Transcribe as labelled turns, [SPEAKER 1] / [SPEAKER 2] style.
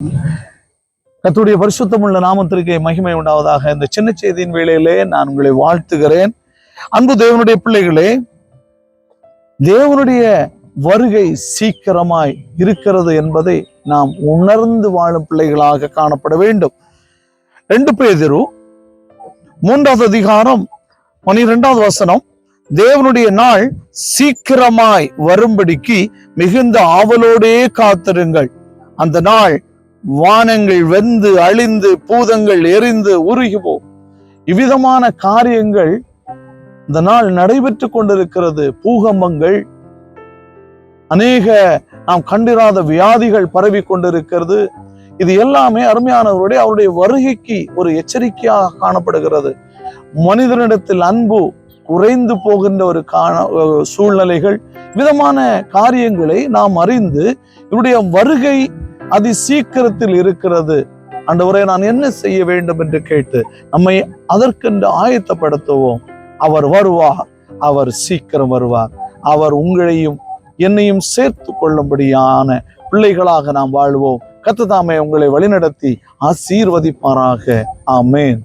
[SPEAKER 1] கர்த்தருடைய பரிசுத்தமுள்ள நாமத்திற்கு மகிமை உண்டாவதாக. இந்த சின்ன செய்தியின் வேளையிலே நான் உங்களை வாழ்த்துகிறேன். அன்பு தேவனுடைய பிள்ளைகளே, தேவனுடைய வருகை சீக்கிரமாய் இருக்கிறது என்பதை நாம் உணர்ந்து வாழும் பிள்ளைகளாக காணப்பட வேண்டும். 2 பேதுரு 3வது அதிகாரம் 12வது வசனம், தேவனுடைய நாள் சீக்கிரமாய் வரும்படிக்கு மிகுந்த ஆவலோடே காத்திருங்கள். அந்த நாள் வானங்கள் வெந்து அழிந்து பூதங்கள் எரிந்து உருகிவோம். இவ்விதமான காரியங்கள் இந்த நாள் நடைபெற்று கொண்டிருக்கிறது. பூகம்பங்கள், அநேக நாம் கண்டிராத வியாதிகள் பரவி கொண்டிருக்கிறது. இது எல்லாமே அருமையானவருடைய அவருடைய வருகைக்கு ஒரு எச்சரிக்கையாக காணப்படுகிறது. மனிதனிடத்தில் அன்பு குறைந்து போகின்ற ஒரு சூழ்நிலைகள், விதமான காரியங்களை நாம் அறிந்து இவருடைய வருகை அதி சீக்கிரத்தில் இருக்கிறது. ஆண்டவரே, நான் என்ன செய்ய வேண்டும் என்று கேட்டு நம்மை அதற்கென்று ஆயத்தப்படுத்துவோம். அவர் வருவார், அவர் சீக்கிரம் வருவார். அவர் உங்களையும் என்னையும் சேர்த்து கொள்ளும்படியான பிள்ளைகளாக நாம் வாழ்வோம். கர்த்தர் தாமே உங்களை வழிநடத்தி ஆசீர்வதிப்பாராக. ஆமென்.